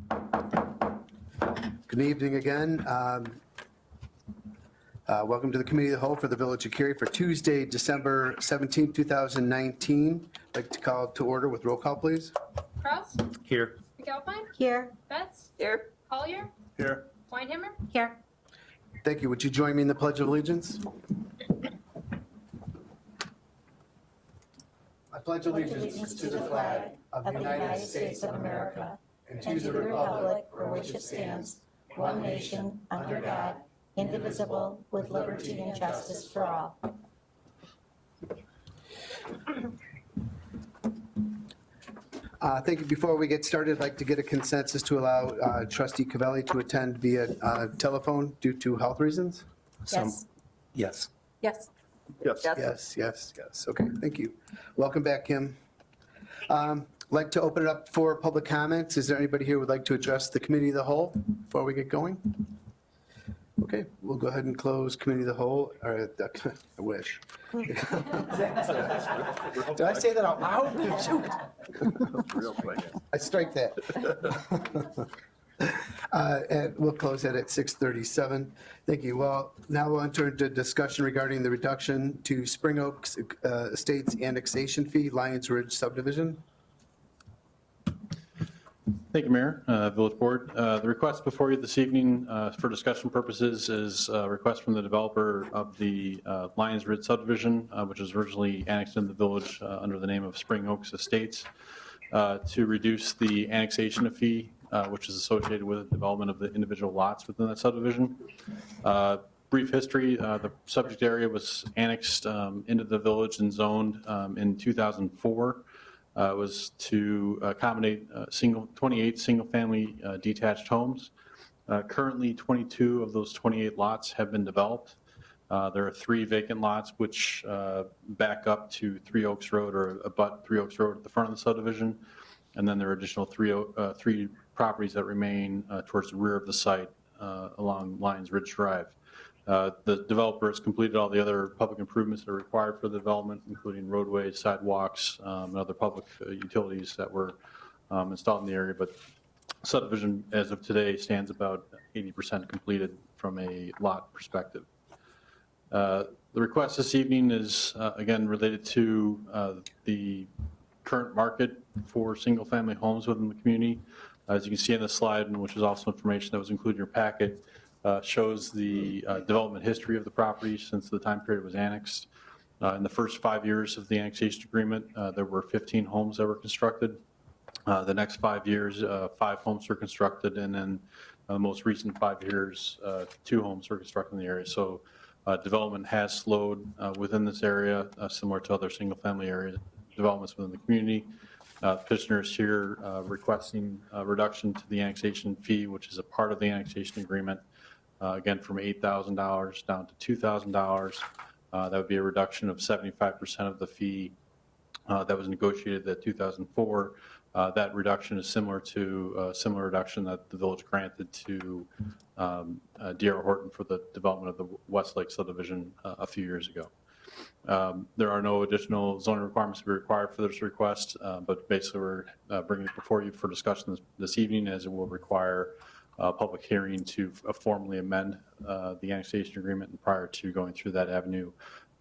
Good evening again. Welcome to the Committee of the Whole for the Village of Cary for Tuesday, December 17, 2019. I'd like to call to order with roll call, please. Kraus? Here. McAlpine? Here. Betts? Here. Collier? Here. Weinhammer? Here. Thank you. Would you join me in the Pledge of Allegiance? I pledge Allegiance to the flag of the United States of America and to the republic for which it stands, one nation, under God, indivisible, with liberty and justice for all. Thank you. Before we get started, I'd like to get a consensus to allow Trustee Cavelli to attend via telephone due to health reasons. Yes. Yes. Yes. Yes. Yes. Okay, thank you. Welcome back, Kim. I'd like to open it up for public comments. Is there anybody here who would like to address the Committee of the Whole before we get going? Okay, we'll go ahead and close Committee of the Whole. Or, I wish. Did I say that out loud? Shoot. Real quick. I strike that. And we'll close that at 6:37. Thank you. Well, now we'll enter into discussion regarding the reduction to Spring Oaks Estates annexation fee, Lions Ridge subdivision. Thank you, Mayor, Village Board. The request before you this evening for discussion purposes is a request from the developer of the Lions Ridge subdivision, which was originally annexed into the village under the name of Spring Oaks Estates, to reduce the annexation fee, which is associated with the development of the individual lots within that subdivision. Brief history, the subject area was annexed into the village and zoned in 2004. Was to accommodate 28 single-family detached homes. Currently, 22 of those 28 lots have been developed. There are 3 vacant lots which back up to 3 Oaks Road or abut 3 Oaks Road at the front of the subdivision. And then there are additional 3 properties that remain towards the rear of the site along Lions Ridge Drive. The developer has completed all the other public improvements that are required for the development, including roadways, sidewalks, and other public utilities that were installed in the area. But subdivision, as of today, stands about 80% completed from a lot perspective. The request this evening is, again, related to the current market for single-family homes within the community. As you can see in the slide, which is also information that was included in your packet, shows the development history of the property since the time period was annexed. In the first 5 years of the annexation agreement, there were 15 homes that were constructed. The next 5 years, 5 homes were constructed, and then the most recent 5 years, 2 homes were constructed in the area. So development has slowed within this area, similar to other single-family area developments within the community. Petitioners here requesting a reduction to the annexation fee, which is a part of the annexation agreement. Again, from $8,000 down to $2,000. That would be a reduction of 75% of the fee that was negotiated at 2004. That reduction is similar to a similar reduction that the village granted to D.R. Horton for the development of the Westlake subdivision a few years ago. There are no additional zoning requirements to be required for this request, but basically we're bringing it before you for discussion this evening, as it will require a public hearing to formally amend the annexation agreement. And prior to going through that avenue,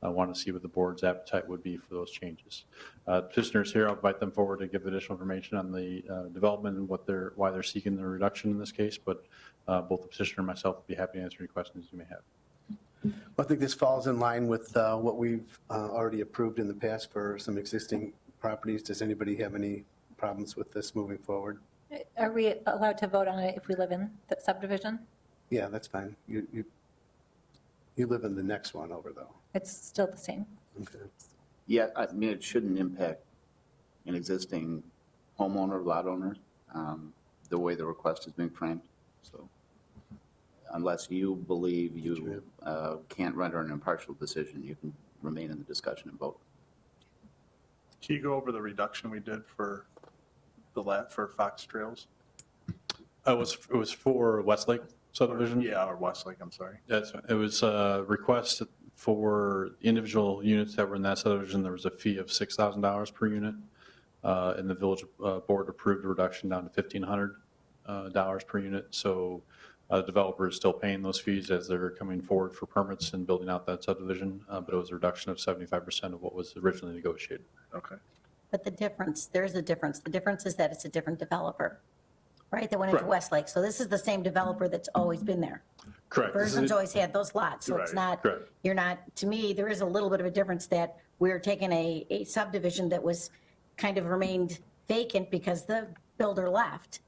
I want to see what the board's appetite would be for those changes. Petitioners here, I'll invite them forward to give additional information on the development and why they're seeking the reduction in this case, but both the petitioner and myself will be happy to answer any questions you may have. I think this falls in line with what we've already approved in the past for some existing properties. Does anybody have any problems with this moving forward? Are we allowed to vote on it if we live in the subdivision? Yeah, that's fine. You live in the next one over, though. It's still the same. Okay. Yeah, I mean, it shouldn't impact an existing homeowner, lot owner, the way the request is being framed. So unless you believe you can't render an impartial decision, you can remain in the discussion and vote. Can you go over the reduction we did for for Fox Trails? It was for Westlake subdivision? Yeah, or Westlake, I'm sorry. Yes, it was a request for individual units that were in that subdivision. There was a fee of $6,000 per unit, and the village board approved a reduction down to $1,500 dollars per unit. So the developer is still paying those fees as they're coming forward for permits and building out that subdivision, but it was a reduction of 75% of what was originally negotiated. Okay. But the difference, there's a difference. The difference is that it's a different developer, right? That went into Correct. Westlake. So this is the same developer that's always been there. Correct. Versum's always had those lots, so it's Right. not, Correct. you're not, to me, there is a little bit of a difference that we're taking a subdivision that was kind of remained vacant because the builder left.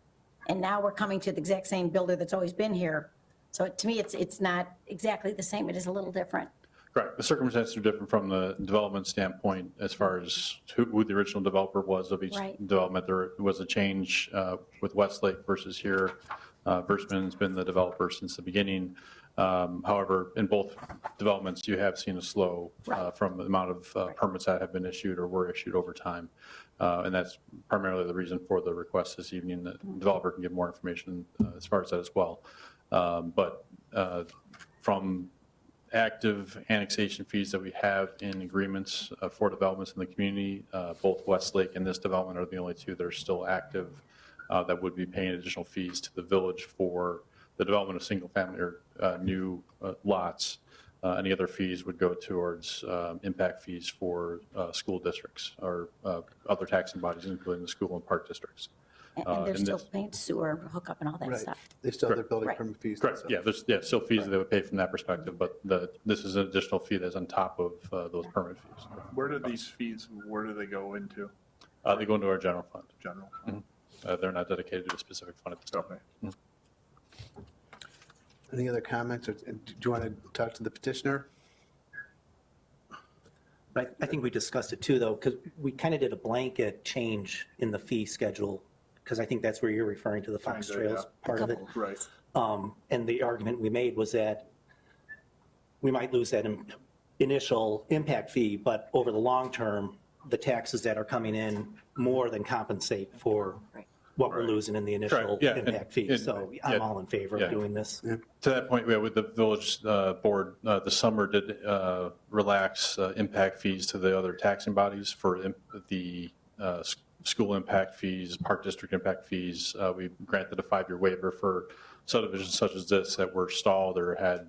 And now we're coming to the exact same builder that's always been here. So to me, it's not exactly the same. It is a little different. Correct. The circumstances are different from the development standpoint as far as who the original developer was of each Right. development. There was a change with Westlake versus here. Versman's been the developer since the beginning. However, in both developments, you have seen a slow from the amount of permits that have been issued or were issued over time. And that's primarily the reason for the request this evening. The developer can give more information as far as that as well. But from active annexation fees that we have in agreements for developments in the community, both Westlake and this development are the only two that are still active that would be paying additional fees to the village for the development of single-family or new lots. Any other fees would go towards impact fees for school districts or other taxing bodies, including the school and park districts. And they're and still this- paying sewer hookup and all that Right. stuff. They still have their Correct. building Right. permit fees. Correct, yeah, there's still fees that they would pay from that perspective, but this is an additional fee that's on top of those permit fees. Where do these fees, where do they go into? They go into our general fund. General? They're not dedicated to a specific fund at this time. Okay. Any other comments? Or do you want to talk to the petitioner? I think we discussed it too, though, because we kind of did a blanket change in the fee schedule, because I think that's where you're referring to the Fox Kinda, Trails yeah. part of it. Right. And the argument we made was that we might lose that initial impact fee, but over the long term, the taxes that are coming in more than compensate for Right. what we're Right. losing in the initial Correct, yeah, impact fee. and- So yeah, I'm all in favor yeah. of doing this. To that point, yeah, with the village board, the summer did relax impact fees to the other taxing bodies for the school impact fees, park district impact fees. We granted a 5-year waiver for subdivisions such as this that were stalled or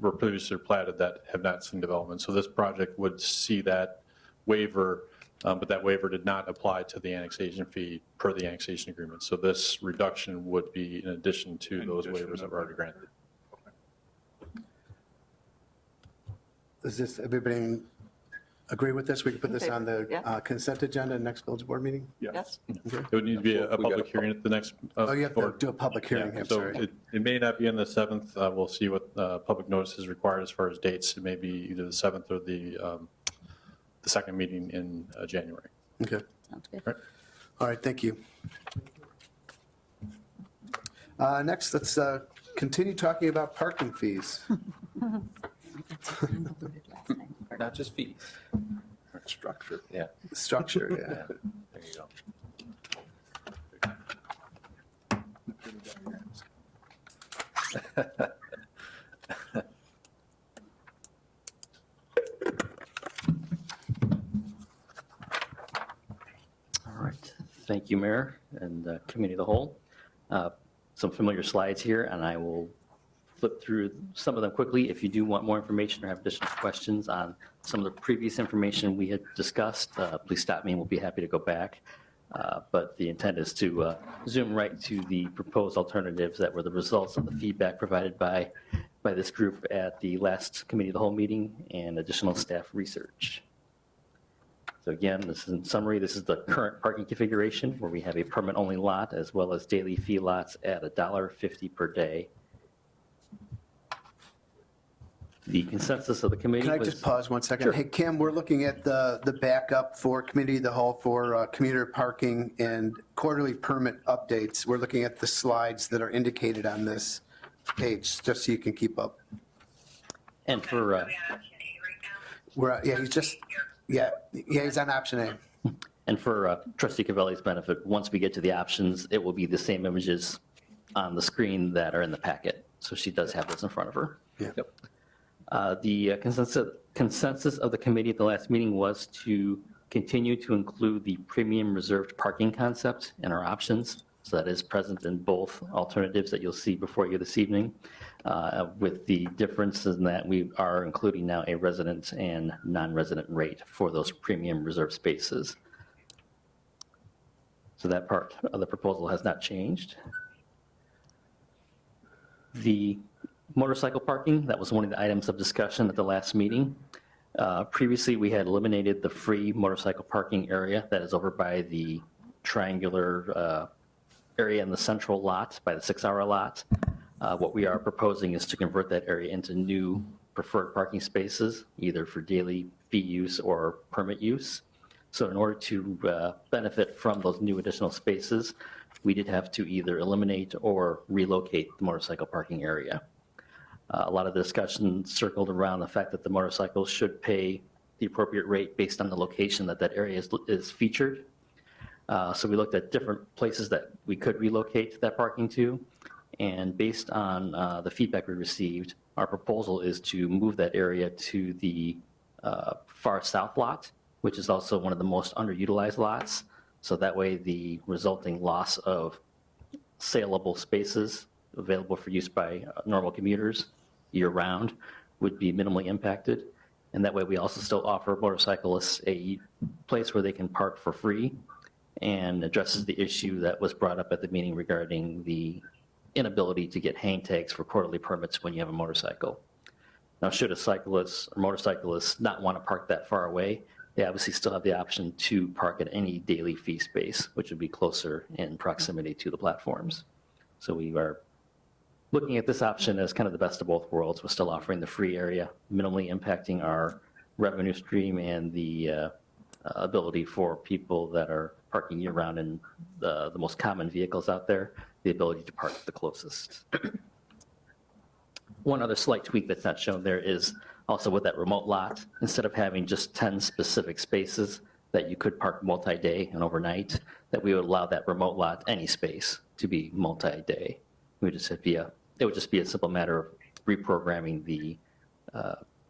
were previously platted that have not seen development. So this project would see that waiver, but that waiver did not apply to the annexation fee per the annexation agreement. So this reduction would be in addition to In those addition waivers that of were already that. granted. Does this, everybody agree with this? We can put this on the Yeah. consent agenda next village board meeting? Yes. It would need to be a public hearing at the next. Oh, you have to board. do a public hearing, Yeah, I'm so sorry. it may not be on the 7th. We'll see what public notice is required as far as dates. It may be either the 7th or the second meeting in January. Okay, Sounds good. all right, thank you. Next, let's continue talking about parking fees. Not just fees. Structure. Yeah. Structure, yeah. There you go. All right. Thank you, Mayor and Committee of the Whole. Some familiar slides here, and I will flip through some of them quickly. If you do want more information or have additional questions on some of the previous information we had discussed, please stop me and we'll be happy to go back. But the intent is to zoom right to the proposed alternatives that were the results of the feedback provided by this group at the last Committee of the Whole meeting and additional staff research. So again, this is in summary, this is the current parking configuration where we have a permit-only lot as well as daily fee lots at $1.50 per day. The consensus of the committee Can I was... just pause 1 second? Sure. Hey, Kim, we're looking at the backup for committee of the whole for commuter parking and quarterly permit updates. We're looking at the slides that are indicated on this page, just so you can keep up. And for, Yeah, he's just, yeah, he's on option A. and for trustee Cavelli's benefit, once we get to the options, it will be the same images on the screen that are in the packet. So she does have this in front of her. Yeah. Yep. The consensus of the committee at the last meeting was to continue to include the premium reserved parking concept in our options. So that is present in both alternatives that you'll see before you this evening, with the difference in that we are including now a resident and non-resident rate for those premium reserve spaces. So that part of the proposal has not changed. The motorcycle parking, that was one of the items of discussion at the last meeting. Previously, we had eliminated the free motorcycle parking area that is over by the triangular area in the central lot, by the 6-hour lot. What we are proposing is to convert that area into new preferred parking spaces, either for daily fee use or permit use. So in order to benefit from those new additional spaces, we did have to either eliminate or relocate the motorcycle parking area. A lot of the discussion circled around the fact that the motorcycles should pay the appropriate rate based on the location that that area is featured. So we looked at different places that we could relocate that parking to. And based on the feedback we received, our proposal is to move that area to the far south lot, which is also one of the most underutilized lots. So that way the resulting loss of saleable spaces available for use by normal commuters year-round would be minimally impacted. And that way we also still offer motorcyclists a place where they can park for free, and addresses the issue that was brought up at the meeting regarding the inability to get hang tags for quarterly permits when you have a motorcycle. Now, should a cyclist or motorcyclist not want to park that far away, they obviously still have the option to park at any daily fee space, which would be closer in proximity to the platforms. So we are looking at this option as kind of the best of both worlds. We're still offering the free area, minimally impacting our revenue stream and the ability for people that are parking year-round in the most common vehicles out there, the ability to park the closest. One other slight tweak that's not shown there is also with that remote lot. Instead of having just 10 specific spaces that you could park multi-day and overnight, that we would allow that remote lot, any space, to be multi-day. It would just be a simple matter of reprogramming the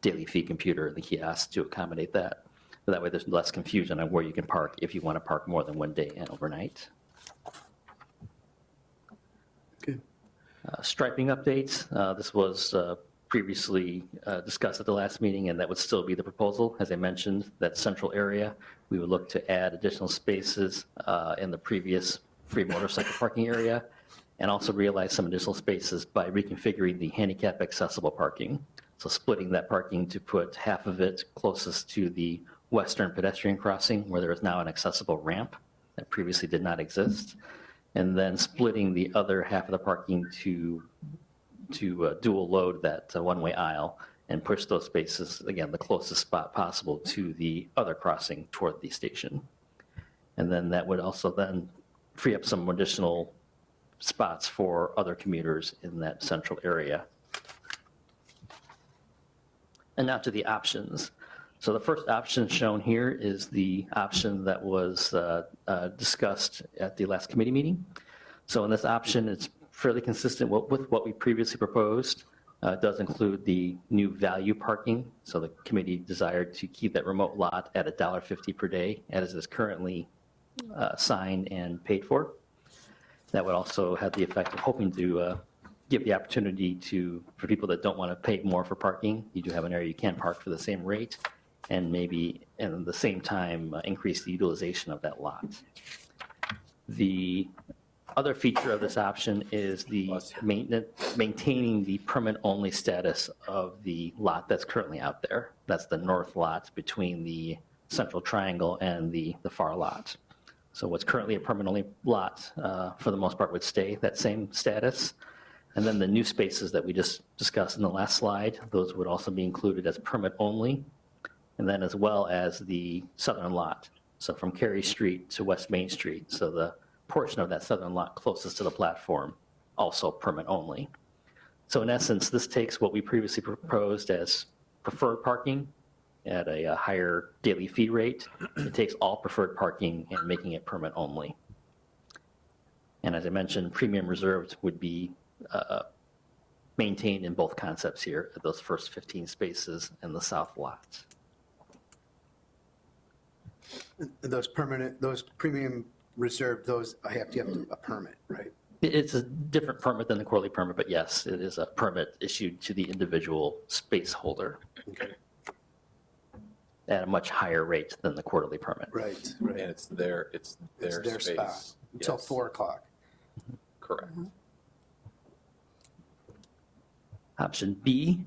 daily fee computer, the kiosk, to accommodate that. So that way there's less confusion on where you can park if you want to park more than one day and overnight. Okay. Striping updates. This was previously discussed at the last meeting, and that would still be the proposal. As I mentioned, that central area, we would look to add additional spaces in the previous free motorcycle parking area, and also realize some additional spaces by reconfiguring the handicap accessible parking. So splitting that parking to put half of it closest to the western pedestrian crossing, where there is now an accessible ramp that previously did not exist, and then splitting the other half of the parking to dual load that one-way aisle and push those spaces, again, the closest spot possible to the other crossing toward the station. And then that would also then free up some additional spots for other commuters in that central area. And now to the options. So the first option shown here is the option that was discussed at the last committee meeting. So in this option, it's fairly consistent with what we previously proposed. It does include the new value parking. So the committee desired to keep that remote lot at $1.50 per day, as is currently signed and paid for. That would also have the effect of hoping to give the opportunity for people that don't want to pay more for parking. You do have an area you can park for the same rate, and maybe at the same time increase the utilization of that lot. The other feature of this option is the maintaining the permit-only status of the lot that's currently out there. That's the north lot between the central triangle and the far lot. So what's currently a permit-only lot, for the most part, would stay that same status. And then the new spaces that we just discussed in the last slide, those would also be included as permit-only, and then as well as the southern lot. So from Cary Street to West Main Street, so the portion of that southern lot closest to the platform, also permit-only. So in essence, this takes what we previously proposed as preferred parking at a higher daily fee rate. It takes all preferred parking and making it permit-only. And as I mentioned, premium reserved would be maintained in both concepts here at those first 15 spaces in the south lot. Those premium reserved, those, you have a permit, right? It's a different permit than the quarterly permit, but yes, it is a permit issued to the individual space holder Okay. at a much higher rate than the quarterly permit. Right, And right. it's their It's their space. spot until Yes, 4 o'clock. Correct. Option B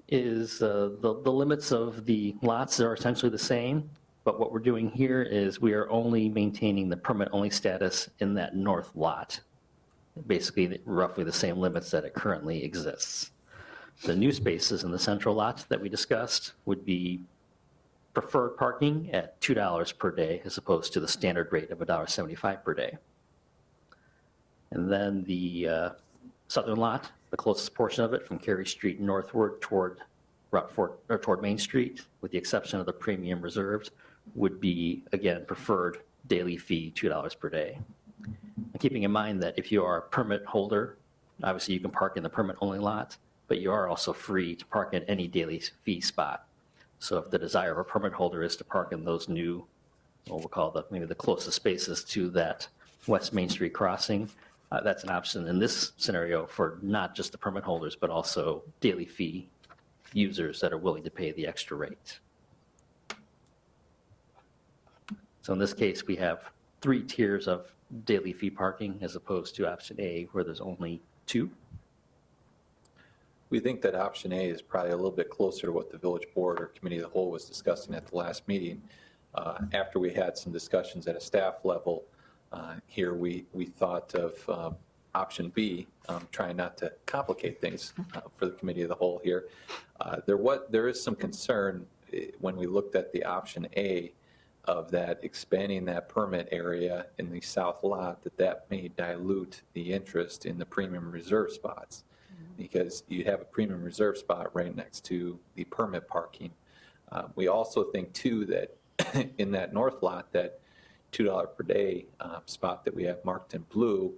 is the limits of the lots are essentially the same, but what we're doing here is we are only maintaining the permit-only status in that north lot. Basically, roughly the same limits that it currently exists. The new spaces in the central lot that we discussed would be preferred parking at $2 per day as opposed to the standard rate of $1.75 per day. And then the southern lot, the closest portion of it from Cary Street northward toward Route 4, or toward Main Street, with the exception of the premium reserved, would be, again, preferred daily fee, $2 per day. And keeping in mind that if you are a permit holder, obviously you can park in the permit-only lot, but you are also free to park in any daily fee spot. So if the desire of a permit holder is to park in those new, what we'll call maybe the closest spaces to that West Main Street crossing, that's an option in this scenario for not just the permit holders, but also daily fee users that are willing to pay the extra rate. So in this case, we have 3 tiers of daily fee parking as opposed to option A, where there's only 2. We think that option A is probably a little bit closer to what the village board or committee of the whole was discussing at the last meeting. After we had some discussions at a staff level, here we thought of option B, trying not to complicate things for the committee of the whole here. There is some concern when we looked at the option A of that expanding that permit area in the south lot, that may dilute the interest in the premium reserve spots, because you have a premium reserve spot right next to the permit parking. We also think too that in that north lot, that $2 per day spot that we have marked in blue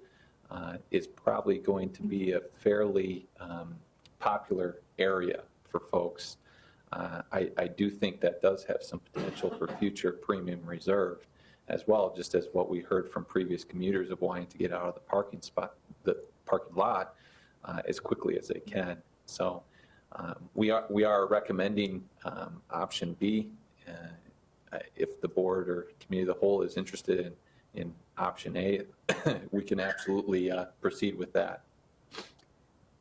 is probably going to be a fairly popular area for folks. I do think that does have some potential for future premium reserve as well, just as what we heard from previous commuters of wanting to get out of the parking spot, the parking lot, as quickly as they can. So we are recommending option B. If the board or committee of the whole is interested in option A, we can absolutely proceed with that.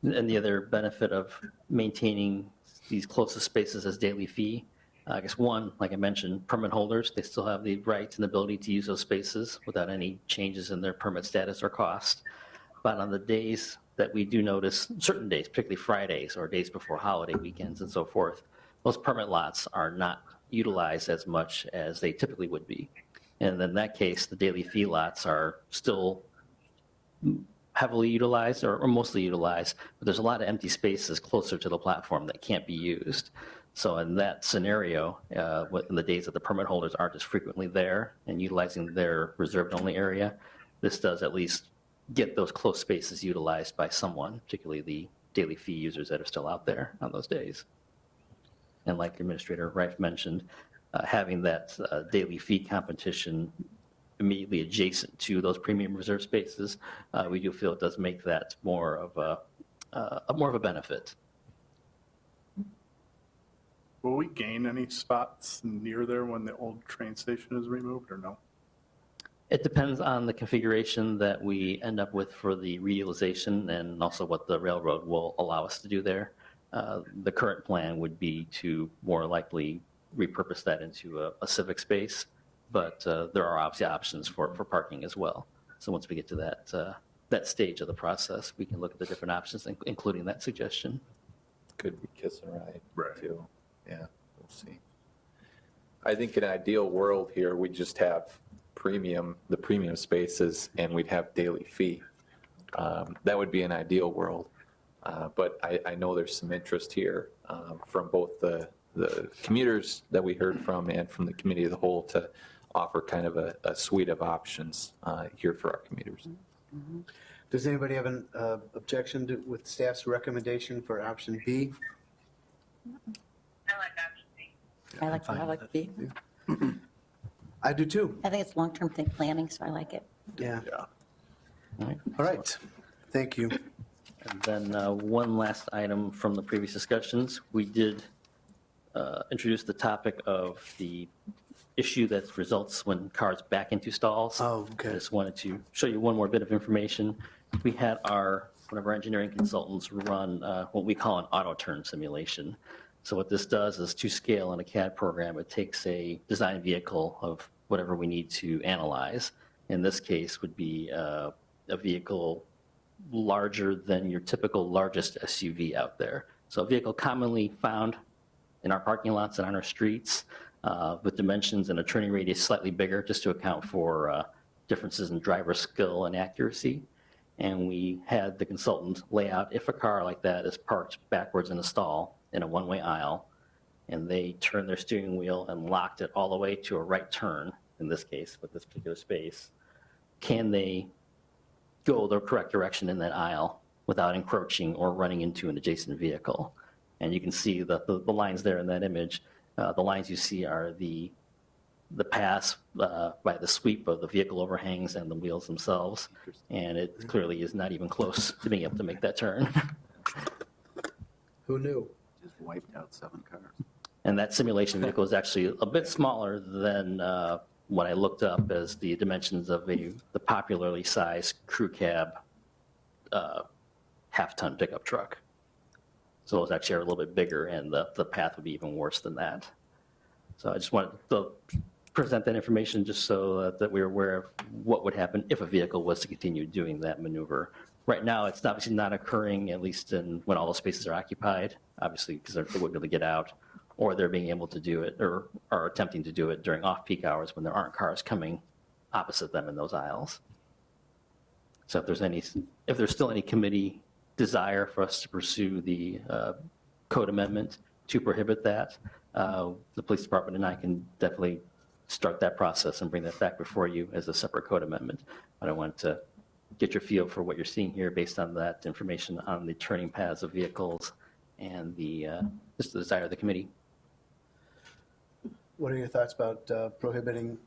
And the other benefit of maintaining these closest spaces as daily fee, I guess one, like I mentioned, permit holders, they still have the right and ability to use those spaces without any changes in their permit status or cost. But on the days that we do notice, certain days, particularly Fridays or days before holiday weekends and so forth, those permit lots are not utilized as much as they typically would be. And in that case, the daily fee lots are still heavily utilized or mostly utilized, but there's a lot of empty spaces closer to the platform that can't be used. So in that scenario, in the days that the permit holders aren't as frequently there and utilizing their reserved only area, this does at least get those close spaces utilized by someone, particularly the daily fee users that are still out there on those days. And like Administrator Reif mentioned, having that daily fee competition immediately adjacent to those premium reserve spaces, we do feel it does make that more of a benefit. Will we gain any spots near there when the old train station is removed, or no? It depends on the configuration that we end up with for the reutilization and also what the railroad will allow us to do there. The current plan would be to more likely repurpose that into a civic space, but there are obviously options for parking as well. So once we get to that stage of the process, we can look at the different options, including that suggestion. Could be kiss and ride Right. too. Yeah, we'll see. I think in an ideal world here, we just have the premium spaces, and we'd have daily fee. That would be an ideal world. But I know there's some interest here from both the commuters that we heard from and from the committee of the whole to offer kind of a suite of options here for our commuters. Does anybody have an objection with staff's recommendation for option B? I like B. I do too. I think it's long-term planning, so I like it. Yeah. Yeah. All right. All right. Thank you. And then one last item from the previous discussions. We did introduce the topic of the issue that results when cars back into stalls. Oh, okay. I just wanted to show you one more bit of information. We had one of our engineering consultants run what we call an auto turn simulation. So what this does is, to scale in a CAD program, it takes a design vehicle of whatever we need to analyze. In this case would be a vehicle larger than your typical largest SUV out there. So a vehicle commonly found in our parking lots and on our streets, with dimensions and a turning radius slightly bigger, just to account for differences in driver skill and accuracy. And we had the consultant lay out if a car like that is parked backwards in a stall in a one-way aisle, and they turned their steering wheel and locked it all the way to a right turn, in this case with this particular space, can they go the correct direction in that aisle without encroaching or running into an adjacent vehicle? And you can see the lines there in that image. The lines you see are the pass by the sweep of the vehicle overhangs and the wheels themselves. And it clearly is not even close to being able to make that turn. Who knew? Just wiped out 7 cars. And that simulation vehicle is actually a bit smaller than what I looked up as the dimensions of the popularly sized crew cab half-ton pickup truck. So those actually are a little bit bigger, and the path would be even worse than that. So I just wanted to present that information just so that we're aware of what would happen if a vehicle was to continue doing that maneuver. Right now, it's obviously not occurring, at least when all the spaces are occupied, obviously, because they wouldn't be able to get out, or they're being able to do it or are attempting to do it during off-peak hours when there aren't cars coming opposite them in those aisles. So if there's still any committee desire for us to pursue the code amendment to prohibit that, the police department and I can definitely start that process and bring that back before you as a separate code amendment. But I want to get your feel for what you're seeing here based on that information on the turning paths of vehicles and just the desire of the committee. What are your thoughts about prohibiting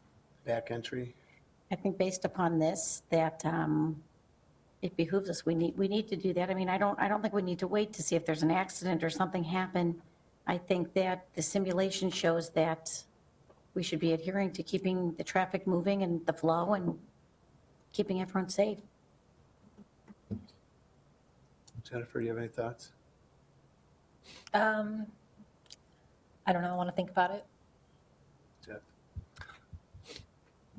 back entry? I think based upon this, that it behooves us. We need to do that. I mean, I don't think we need to wait to see if there's an accident or something happen. I think that the simulation shows that we should be adhering to keeping the traffic moving and the flow and keeping everyone safe. Jennifer, do you have any thoughts? I don't know. I want to think about it. Jeff?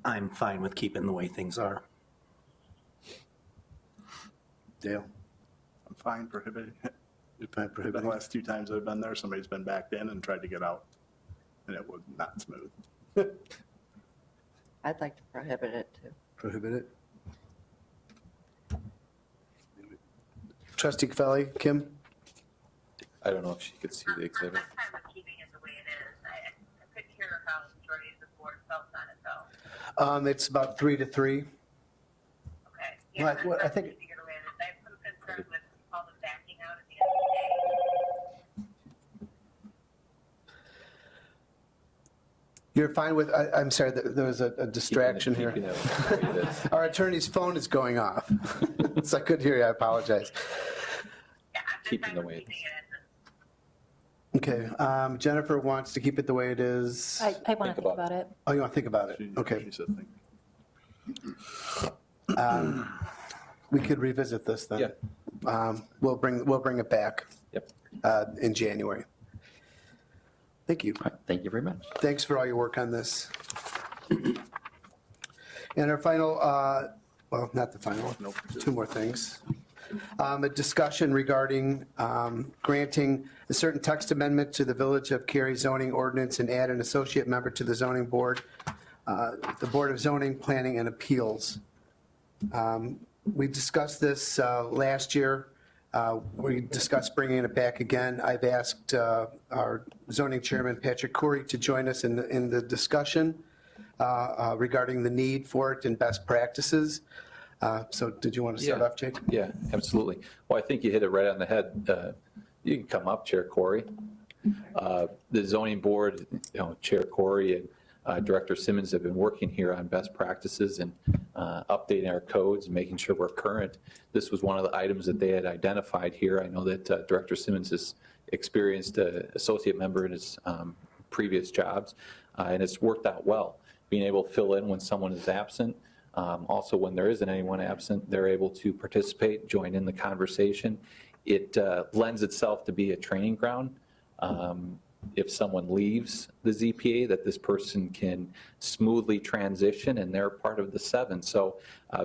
I'm fine with keeping the way things are. Dale? I'm fine prohibiting it. You're fine The prohibiting? last 2 times I've been there, somebody's been backed in and tried to get out, and it was not smooth. I'd like to prohibit it too. Prohibit it? Trustee Felly, Kim? I don't know if she could see the exhibit. I'm fine with keeping it the way it is. I couldn't hear how the majority of the board felt on it, though. It's about 3 to 3. Okay. Well, I'm I fine think- with keeping it the way it is. I have some concern with all the backing out at the end of the day. You're fine with, I'm sorry, there was a distraction here. Keeping it the way it is. Our attorney's phone is going off. So I couldn't hear you, I apologize. Yeah, I'm just Keeping fine the with way it keeping is. it as is. Okay, Jennifer wants to keep it the way it is. I want to think about it. Oh, you want to think about it? She Okay. said, We could revisit this then. Yeah. We'll bring it back Yep. in January. Thank you. All right, thank you very much. Thanks for all your work on this. And our final, well, not the final, 2 more things. A discussion regarding granting a certain text amendment to the Village of Cary zoning ordinance and add an associate member to the zoning board, the Board of Zoning, Planning, and Appeals. We discussed this last year. We discussed bringing it back again. I've asked our zoning chairman, Patrick Coury, to join us in the discussion regarding the need for it and best practices. So did you want to start Yeah. off, Jake? Yeah, absolutely. Well, I think you hit it right on the head. You can come up, Chair Corey. The zoning board, Chair Corey, Director Simmons have been working here on best practices and updating our codes and making sure we're current. This was one of the items that they had identified here. I know that Director Simmons has experienced an associate member in his previous jobs, and it's worked out well. Being able to fill in when someone is absent. Also, when there isn't anyone absent, they're able to participate, join in the conversation. It lends itself to be a training ground. If someone leaves the ZPA, that this person can smoothly transition and they're part of the 7. So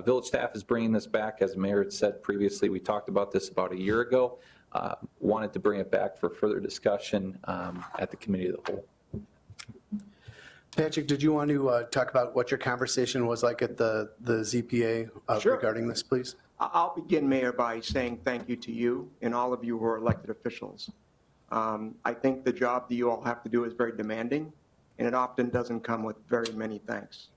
village staff is bringing this back. As the mayor had said previously, we talked about this about a year ago. Wanted to bring it back for further discussion at the committee of the whole. Patrick, did you want to talk about what your conversation was like at the ZPA Sure. regarding this, please? I'll begin, Mayor, by saying thank you to you and all of you who are elected officials. I think the job that you all have to do is very demanding, and it often doesn't come with very many thanks.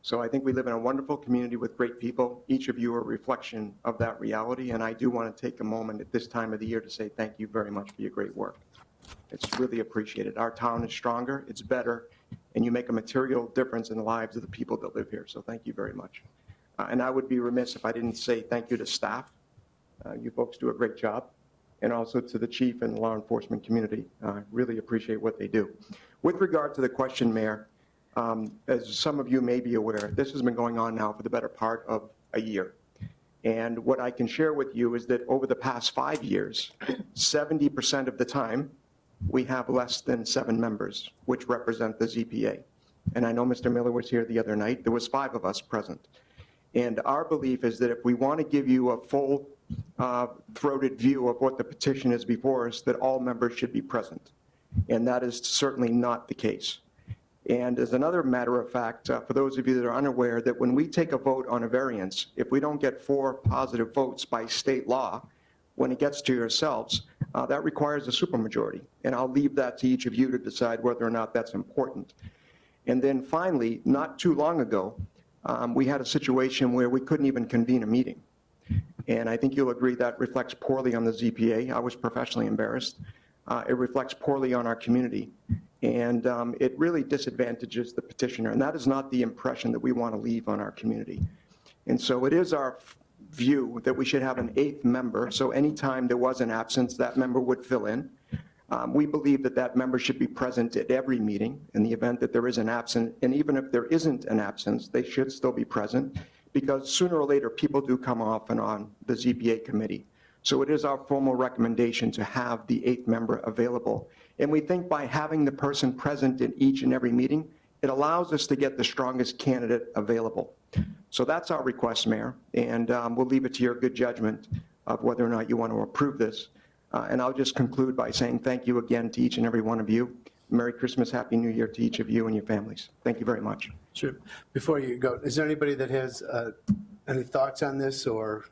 So I think we live in a wonderful community with great people. Each of you are a reflection of that reality, and I do want to take a moment at this time of the year to say thank you very much for your great work. It's really appreciated. Our town is stronger, it's better, and you make a material difference in the lives of the people that live here. So thank you very much. And I would be remiss if I didn't say thank you to staff. You folks do a great job. And also to the chief and the law enforcement community. Really appreciate what they do. With regard to the question, Mayor, as some of you may be aware, this has been going on now for the better part of a year. And what I can share with you is that over the past 5 years, 70% of the time, we have less than 7 members, which represent the ZPA. And I know Mr. Miller was here the other night. There was 5 of us present. And our belief is that if we want to give you a full throated view of what the petition is before us, that all members should be present. And that is certainly not the case. And as another matter of fact, for those of you that are unaware, that when we take a vote on a variance, if we don't get 4 positive votes by state law, when it gets to yourselves, that requires a supermajority. And I'll leave that to each of you to decide whether or not that's important. And then finally, not too long ago, we had a situation where we couldn't even convene a meeting. And I think you'll agree that reflects poorly on the ZPA. I was professionally embarrassed. It reflects poorly on our community. And it really disadvantages the petitioner. And that is not the impression that we want to leave on our community. And so it is our view that we should have an 8th member. So anytime there was an absence, that member would fill in. We believe that that member should be present at every meeting in the event that there is an absence. And even if there isn't an absence, they should still be present, because sooner or later, people do come off and on the ZPA committee. So it is our formal recommendation to have the 8th member available. And we think by having the person present in each and every meeting, it allows us to get the strongest candidate available. So that's our request, Mayor, and we'll leave it to your good judgment of whether or not you want to approve this. And I'll just conclude by saying thank you again to each and every one of you. Merry Christmas, Happy New Year to each of you and your families. Thank you very much. Sure. Before you go, is there anybody that has any thoughts on this, or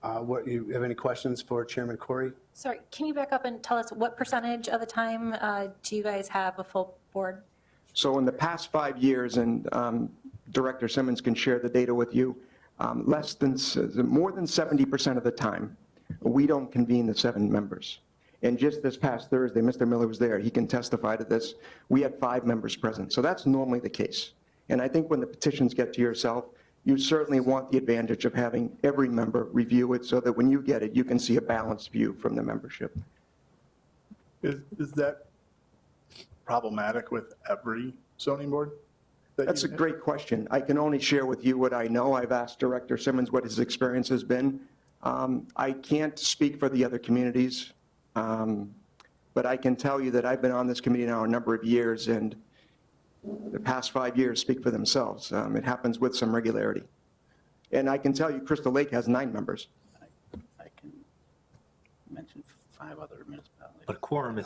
what you have any questions for Chairman Corey? Sorry, can you back up and tell us what percentage of the time do you guys have a full board? So in the past 5 years, and Director Simmons can share the data with you, more than 70% of the time, we don't convene the 7 members. And just this past Thursday, Mr. Miller was there. He can testify to this. We had 5 members present. So that's normally the case. And I think when the petitions get to yourself, you certainly want the advantage of having every member review it so that when you get it, you can see a balanced view from the membership. Is that problematic with every zoning board? That's a great question. I can only share with you what I know. I've asked Director Simmons what his experience has been. I can't speak for the other communities, but I can tell you that I've been on this committee now a number of years, and the past 5 years speak for themselves. It happens with some regularity. And I can tell you Crystal Lake has 9 members. I can mention 5 other municipalities. But a quorum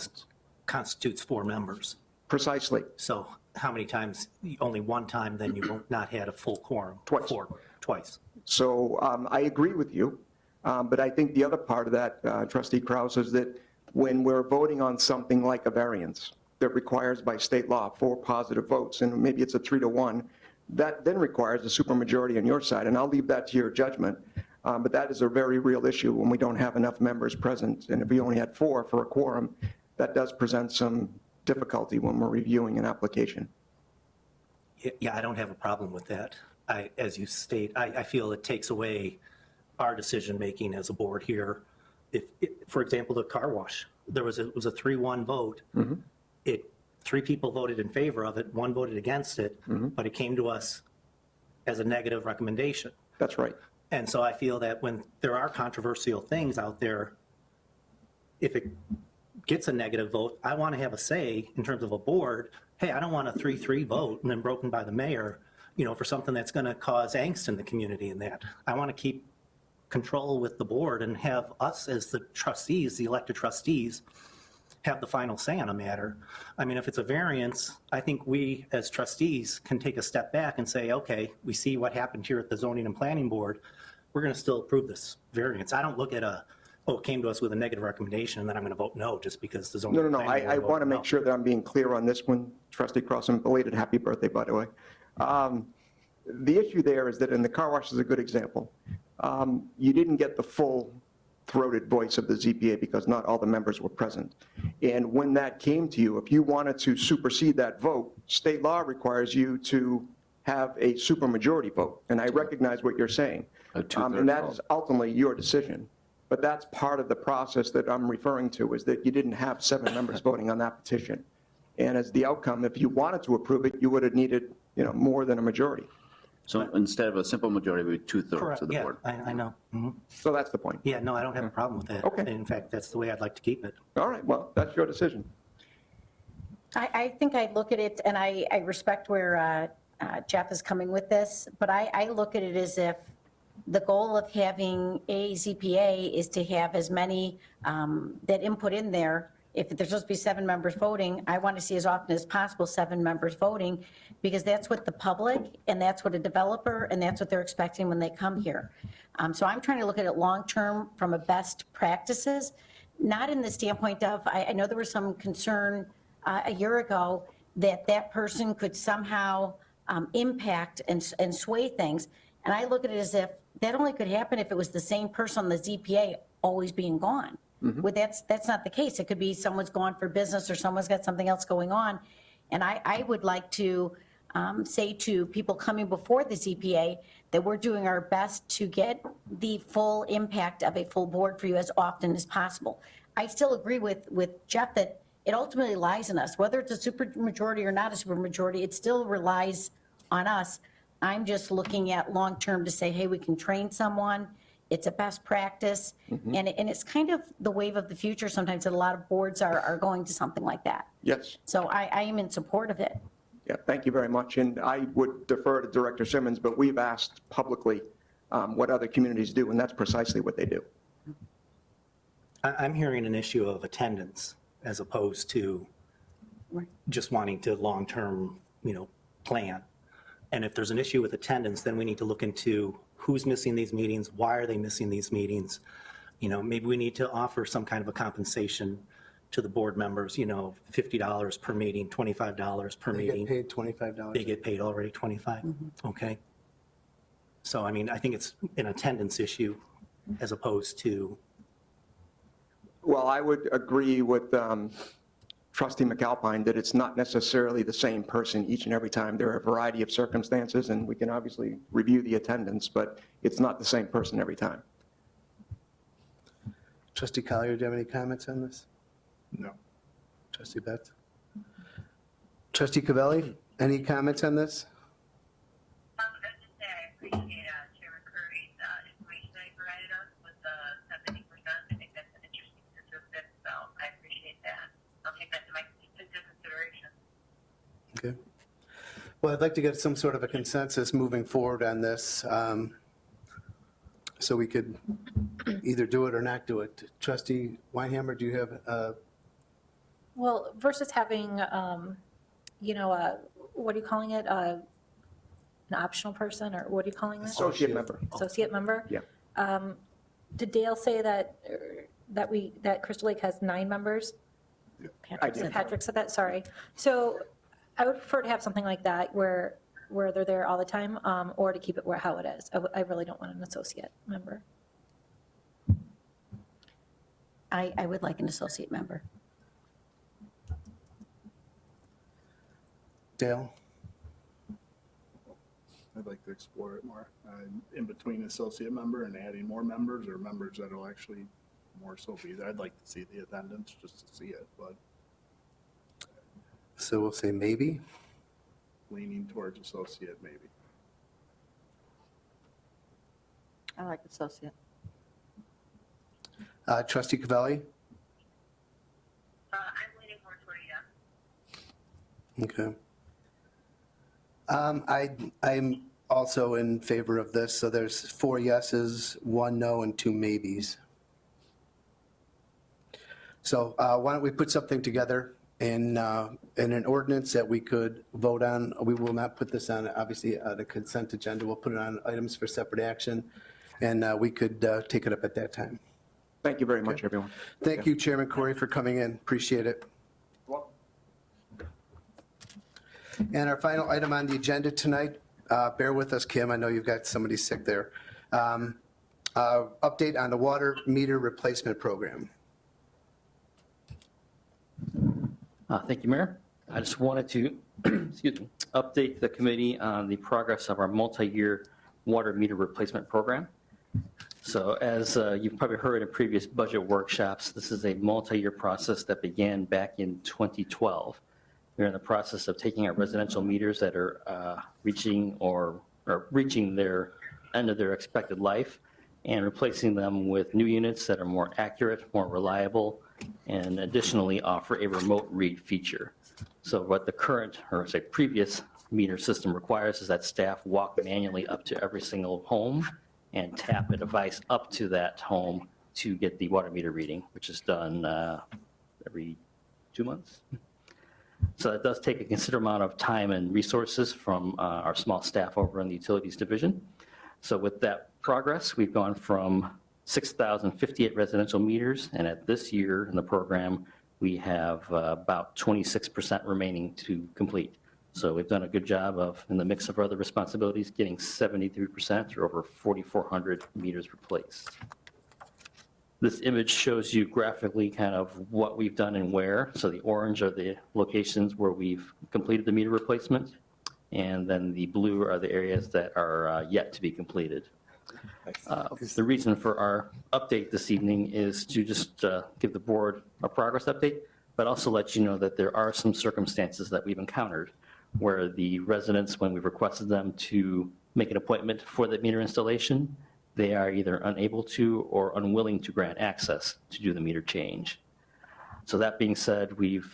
constitutes 4 members. Precisely. So how many times, only one time, then you will not had a full quorum? Twice. Twice. So I agree with you, but I think the other part of that, Trustee Krause, is that when we're voting on something like a variance that requires by state law 4 positive votes, and maybe it's a 3-to-1, that then requires a supermajority on your side, and I'll leave that to your judgment. But that is a very real issue when we don't have enough members present, and if we only had 4 for a quorum, that does present some difficulty when we're reviewing an application. Yeah, I don't have a problem with that. As you state, I feel it takes away our decision-making as a board here. For example, the car wash, it was a 3-1 vote. Three people voted in favor of it, one voted against it, but it came to us as a negative recommendation. That's right. And so I feel that when there are controversial things out there, if it gets a negative vote, I want to have a say in terms of a board. Hey, I don't want a 3-3 vote and then broken by the mayor, for something that's going to cause angst in the community and that. I want to keep control with the board and have us as the trustees, the elected trustees, have the final say on a matter. I mean, if it's a variance, I think we as trustees can take a step back and say, okay, we see what happened here at the zoning and planning board. We're going to still approve this variance. I don't look at it came to us with a negative recommendation and then I'm going to vote no just because the zoning. No. and planning I board want to voted make no. sure that I'm being clear on this one, Trustee Cross, and belated happy birthday, by the way. The issue there is that, and the car wash is a good example, you didn't get the full-throated voice of the ZBA because not all the members were present. And when that came to you, if you wanted to supersede that vote, state law requires you to have a supermajority vote. And I recognize what you're saying. A two-thirds And that vote. is ultimately your decision. But that's part of the process that I'm referring to, is that you didn't have 7 members voting on that petition. And as the outcome, if you wanted to approve it, you would have needed, more than a majority. So instead of a simple majority, it would be 2/3 Correct, of the yeah, board. I know. Mhm. So that's the point. Yeah, no, I don't have a problem with that. Okay. In fact, that's the way I'd like to keep it. All right, well, that's your decision. I think I look at it, and I respect where Jeff is coming with this, but I look at it as if the goal of having a ZPA is to have as many that input in there. If there's supposed to be 7 members voting, I want to see as often as possible 7 members voting, because that's what the public, and that's what a developer, and that's what they're expecting when they come here. So I'm trying to look at it long-term from a best practices, not in the standpoint of, I know there was some concern a year ago that that person could somehow impact and sway things. And I look at it as if that only could happen if it was the same person on the ZPA always being gone. Well, that's not the case. It could be someone's gone for business or someone's got something else going on. And I would like to say to people coming before the ZPA that we're doing our best to get the full impact of a full board for you as often as possible. I still agree with Jeff that it ultimately lies in us. Whether it's a supermajority or not a supermajority, it still relies on us. I'm just looking at long-term to say, hey, we can train someone. It's a best practice. And it's kind of the wave of the future sometimes that a lot of boards are going to something like that. Yes. So I am in support of it. Yeah, thank you very much. And I would defer to Director Simmons, but we've asked publicly what other communities do, and that's precisely what they do. I'm hearing an issue of attendance as opposed to Right. just wanting to long-term, plan. And if there's an issue with attendance, then we need to look into who's missing these meetings, why are they missing these meetings? Maybe we need to offer some kind of a compensation to the board members, $50 per meeting, $25 per They meeting. get paid $25. They get paid already 25? Okay. So, I think it's an attendance issue as opposed to, Well, I would agree with Trustee McAlpine that it's not necessarily the same person each and every time. There are a variety of circumstances, and we can obviously review the attendance, but it's not the same person every time. Trustee Collier, do you have any comments on this? No. Trustee Betts? Trustee Cavelli, any comments on this? I was just say I appreciate Chairman Curry's information that he provided us with the 70%. I think that's an interesting statistic, so I appreciate that. I'll take that into consideration. Okay. Well, I'd like to get some sort of a consensus moving forward on this, so we could either do it or not do it. Trustee Weinhammer, do you have, Well, versus having, what are you calling it? An optional person, or what are you calling this? Associate member. Associate member? Yeah. Did Dale say that Crystal Lake has 9 members? I did. Patrick said that, sorry. So I would prefer to have something like that where they're there all the time, or to keep it how it is. I really don't want an associate member. I would like an associate member. Dale? I'd like to explore it more. In between associate member and adding more members or members that'll actually more so be there. I'd like to see the attendance just to see it, but So we'll say maybe. leaning towards associate maybe. I like associate. Trustee Cavelli? I'm leaning more toward yes. Okay. I'm also in favor of this, so there's 4 yeses, 1 no, and 2 maybes. So why don't we put something together in an ordinance that we could vote on? We will not put this on, obviously, the consent agenda. We'll put it on items for separate action, and we could take it up at that time. Thank you very much, everyone. Thank you, Chairman Corey, for coming in. Appreciate it. And our final item on the agenda tonight, bear with us, Kim, I know you've got somebody sick there. Update on the water meter replacement program. Thank you, Mayor. I just wanted to excuse me, update the committee on the progress of our multi-year water meter replacement program. So as you've probably heard in previous budget workshops, this is a multi-year process that began back in 2012. We're in the process of taking our residential meters that are reaching their end of their expected life and replacing them with new units that are more accurate, more reliable, and additionally offer a remote read feature. So what the current, or say previous meter system requires is that staff walk manually up to every single home and tap a device up to that home to get the water meter reading, which is done every 2 months. So it does take a considerable amount of time and resources from our small staff over in the utilities division. So with that progress, we've gone from 6,058 residential meters, and at this year in the program, we have about 26% remaining to complete. So we've done a good job of, in the mix of other responsibilities, getting 73% or over 4,400 meters replaced. This image shows you graphically kind of what we've done and where. So the orange are the locations where we've completed the meter replacement, and then the blue are the areas that are yet to be completed. The reason for our update this evening is to just give the board a progress update, but also let you know that there are some circumstances that we've encountered where the residents, when we've requested them to make an appointment for the meter installation, they are either unable to or unwilling to grant access to do the meter change. So that being said, we've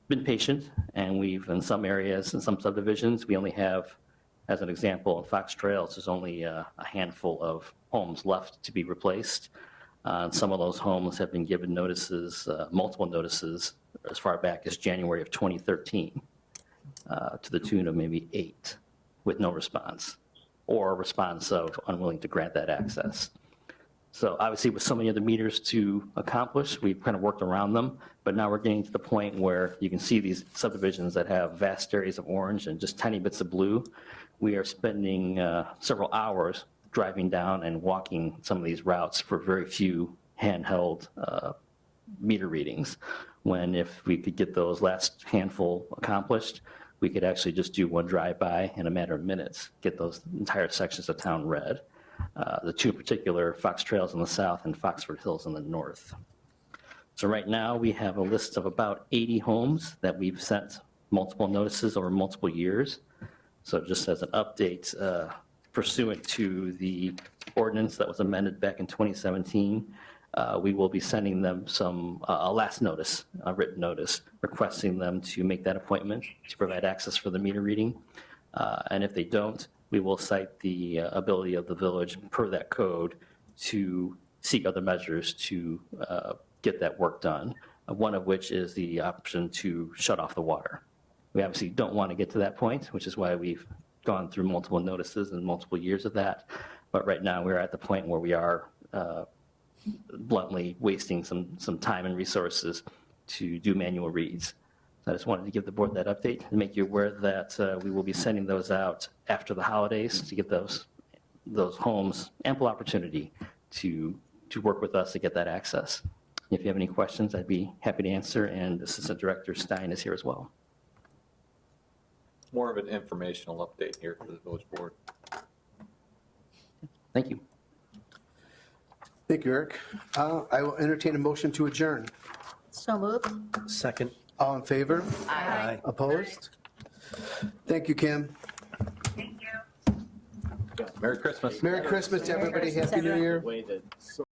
been patient, and we've, in some areas, in some subdivisions, we only have, as an example, in Fox Trails, there's only a handful of homes left to be replaced. Some of those homes have been given notices, multiple notices, as far back as January of 2013, to the tune of maybe 8, with no response, or a response of unwilling to grant that access. So obviously, with so many other meters to accomplish, we've kind of worked around them, but now we're getting to the point where you can see these subdivisions that have vast areas of orange and just tiny bits of blue. We are spending several hours driving down and walking some of these routes for very few handheld meter readings, when if we could get those last handful accomplished, we could actually just do one drive-by in a matter of minutes, get those entire sections of town read. The two in particular, Fox Trails in the south and Foxford Hills in the north. So right now, we have a list of about 80 homes that we've sent multiple notices over multiple years. So just as an update, pursuant to the ordinance that was amended back in 2017, we will be sending them a last notice, a written notice, requesting them to make that appointment to provide access for the meter reading. And if they don't, we will cite the ability of the village per that code to seek other measures to get that work done, one of which is the option to shut off the water. We obviously don't want to get to that point, which is why we've gone through multiple notices and multiple years of that. But right now, we're at the point where we are bluntly wasting some time and resources to do manual reads. So I just wanted to give the board that update and make you aware that we will be sending those out after the holidays to give those homes ample opportunity to work with us to get that access. If you have any questions, I'd be happy to answer, and Assistant Director Stein is here as well. more of an informational update here for the village board. Thank you. Thank you, Eric. I will entertain a motion to adjourn. So moved. Second. All in favor? Aye. Opposed? Thank you, Kim. Thank you. Merry Christmas. Merry Christmas, everybody. Christmas, Happy New everyone. Year. Way that